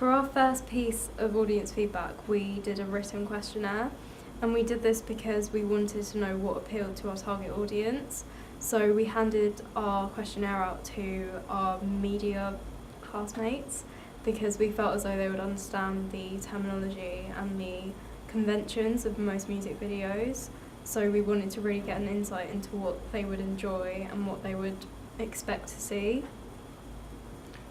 For our first piece of audience feedback, we did a written questionnaire, and we did this because we wanted to know what appealed to our target audience. So we handed our questionnaire out to our media classmates because we felt as though they would understand the terminology and the conventions of most music videos. So we wanted to really get an insight into what they would enjoy and what they would expect to see.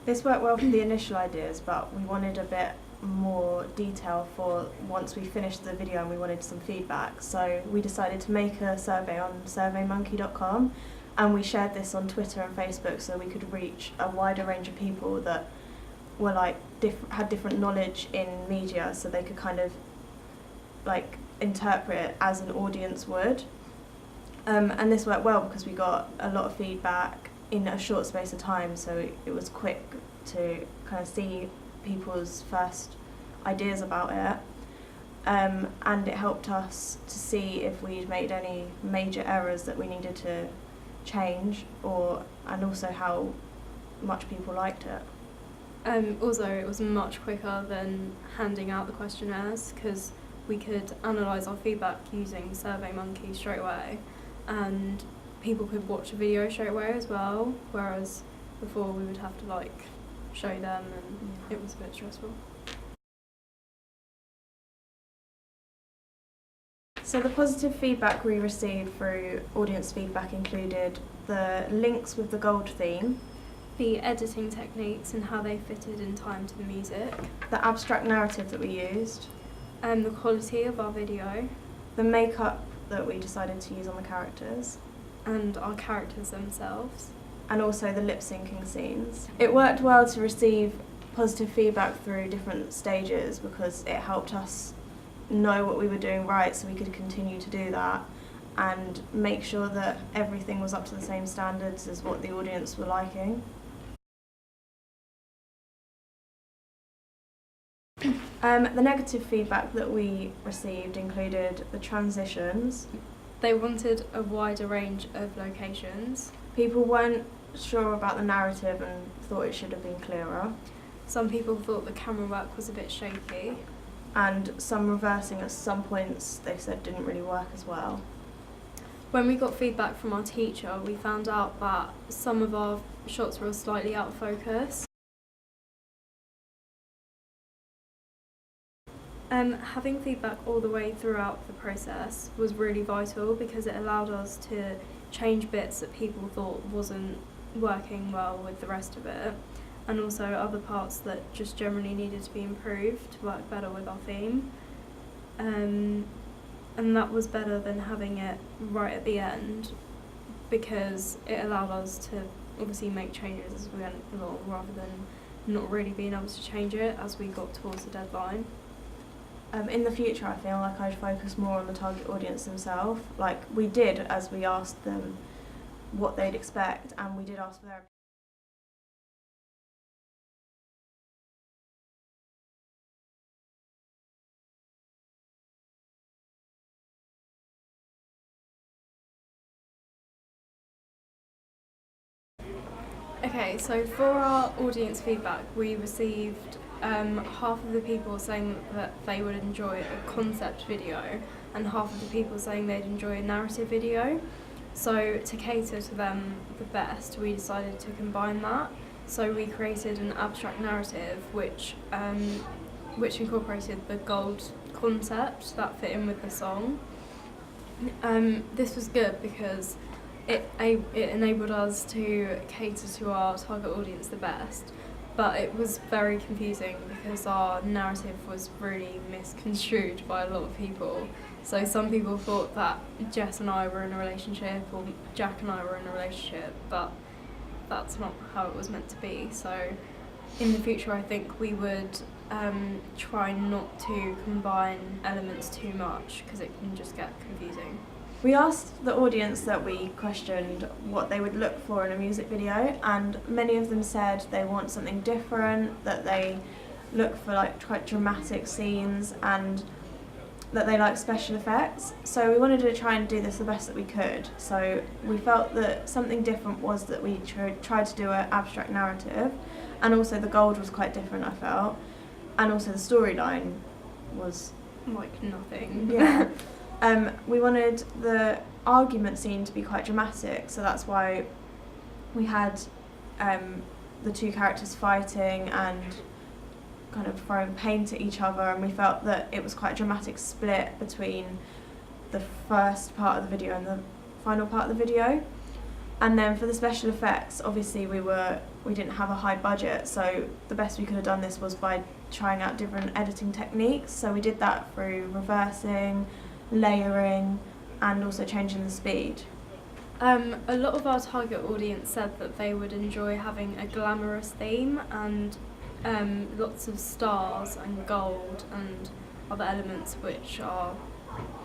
This worked well for the initial ideas, but we wanted a bit more detail for once we finished the video and we wanted some feedback. So we decided to make a survey on surveymonkey.com, and we shared this on Twitter and Facebook so we could reach a wider range of people that were had different knowledge in media, so they could kind of interpret it as an audience would. And this worked well because we got a lot of feedback in a short space of time, so it was quick to kind of see people's first ideas about it, and it helped us to see if we'd made any major errors that we needed to change, and also how much people liked it. Also, it was much quicker than handing out the questionnaires because we could analyse our feedback using SurveyMonkey straight away, and people could watch a video straight away as well, whereas before we would have to show them, and it was a bit stressful. So the positive feedback we received through audience feedback included the links with the gold theme, the editing techniques and how they fitted in time to the music, the abstract narrative that we used, and the quality of our video, the makeup that we decided to use on the characters, and our characters themselves, and also the lip-syncing scenes. It worked well to receive positive feedback through different stages because it helped us know what we were doing right so we could continue to do that and make sure that everything was up to the same standards as what the audience were liking. The negative feedback that we received included the transitions. They wanted a wider range of locations. People weren't sure about the narrative and thought it should have been clearer. Some people thought the camera work was a bit shaky. And some reversing at some points they said didn't really work as well. When we got feedback from our teacher, we found out that some of our shots were slightly out of focus. Having feedback all the way throughout the process was really vital because it allowed us to change bits that people thought wasn't working well with the rest of it, and also other parts that just generally needed to be improved to work better with our theme. And that was better than having it right at the end because it allowed us to obviously make changes as we went along rather than not really being able to change it as we got towards the deadline. In the future, I feel like I'd focus more on the target audience themselves. We did as we asked them what they'd expect, and we did ask for their Okay, so for our audience feedback, we received half of the people saying that they would enjoy a concept video and half of the people saying they'd enjoy a narrative video. So to cater to them the best, we decided to combine that. So we created an abstract narrative which incorporated the gold concept that fit in with the song. This was good because it enabled us to cater to our target audience the best, but it was very confusing because our narrative was really misconstrued by a lot of people. So some people thought that Jess and I were in a relationship or Jack and I were in a relationship, but that's not how it was meant to be. So in the future I think we would try not to combine elements too much because it can just get confusing. We asked the audience that we questioned what they would look for in a music video, and many of them said they want something different, that they look for quite dramatic scenes, and that they like special effects. So we wanted to try and do this the best that we could. So we felt that something different was that we tried to do an abstract narrative, and also the gold was quite different, I felt. and also the storyline was Like nothing. yeah. We wanted the argument scene to be quite dramatic, so that's why we had the two characters fighting and kind of throwing paint at each other, and we felt that it was quite a dramatic split between the first part of the video and the final part of the video. And then for the special effects, obviously we didn't have a high budget, so the best we could have done this was by trying out different editing techniques. So we did that through reversing, layering, and also changing the speed. A lot of our target audience said that they would enjoy having a glamorous theme and lots of stars and gold and other elements which are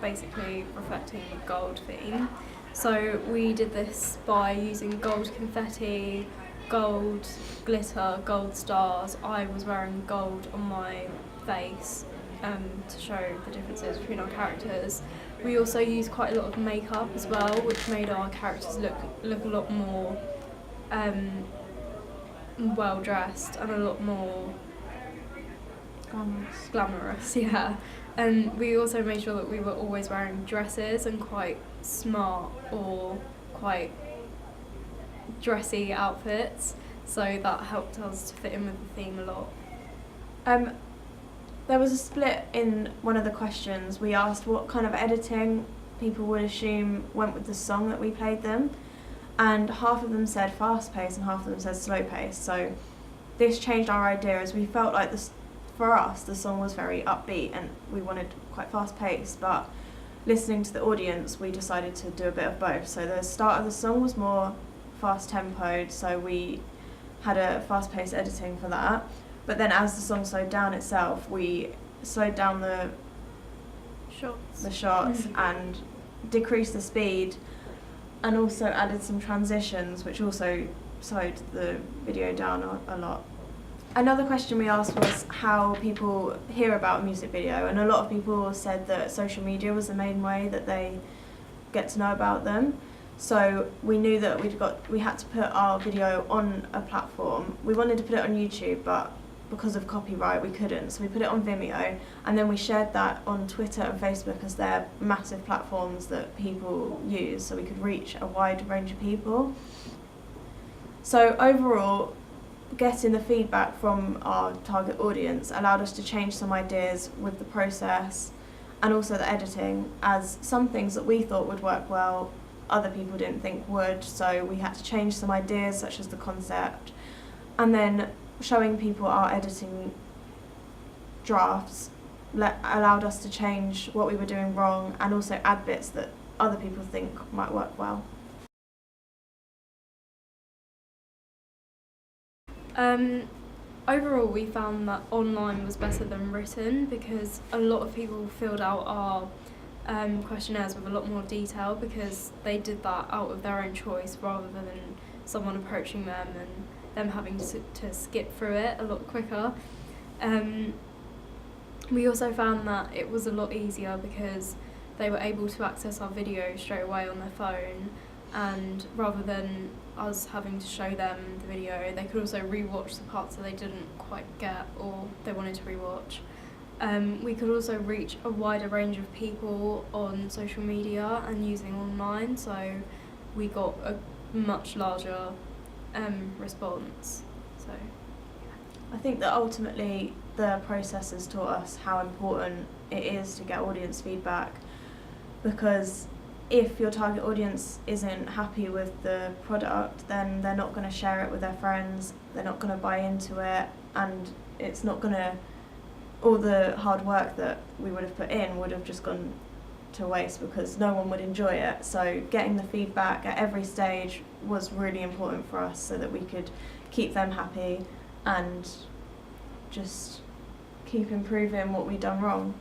basically reflecting the gold theme. So we did this by using gold confetti, gold glitter, gold stars. I was wearing gold on my face to show the differences between our characters. We also used quite a lot of makeup as well, which made our characters look a lot more well dressed and a lot more glamorous, yeah. And we also made sure that we were always wearing dresses and quite smart or quite dressy outfits, so that helped us to fit in with the theme a lot. There was a split in one of the questions. We asked what kind of editing people would assume went with the song that we played them, and half of them said fast paced and half of them said slow paced. So this changed our idea, as we felt like for us the song was very upbeat and we wanted quite fast paced, but listening to the audience we decided to do a bit of both. So the start of the song was more fast tempoed, so we had a fast paced editing for that. But then as the song slowed down itself, we slowed down the shots and decreased the speed, and also added some transitions, which also slowed the video down a lot. Another question we asked was how people hear about a music video, and a lot of people said that social media was the main way that they get to know about them. So we knew that we had to put our video on a platform. We wanted to put it on YouTube, but because of copyright we couldn't, so we put it on Vimeo, and then we shared that on Twitter and Facebook, as they're massive platforms that people use, so we could reach a wide range of people. So overall, getting the feedback from our target audience allowed us to change some ideas with the process and also the editing, as some things that we thought would work well other people didn't think would, so we had to change some ideas such as the concept. And then showing people our editing drafts allowed us to change what we were doing wrong and also add bits that other people think might work well. Overall, we found that online was better than written, because a lot of people filled out our questionnaires with a lot more detail, because they did that out of their own choice rather than someone approaching them and them having to skip through it a lot quicker. We also found that it was a lot easier because they were able to access our video straight away on their phone, and rather than us having to show them the video, they could also rewatch the parts that they didn't quite get or they wanted to rewatch. We could also reach a wider range of people on social media and using online, so we got a much larger response. So I think that ultimately the process has taught us how important it is to get audience feedback, because if your target audience isn't happy with the product, then they're not going to share it with their friends, they're not going to buy into it, and it's not going to, all the hard work that we would have put in would have just gone to waste because no one would enjoy it. So getting the feedback at every stage was really important for us so that we could keep them happy and just keep improving what we'd done wrong.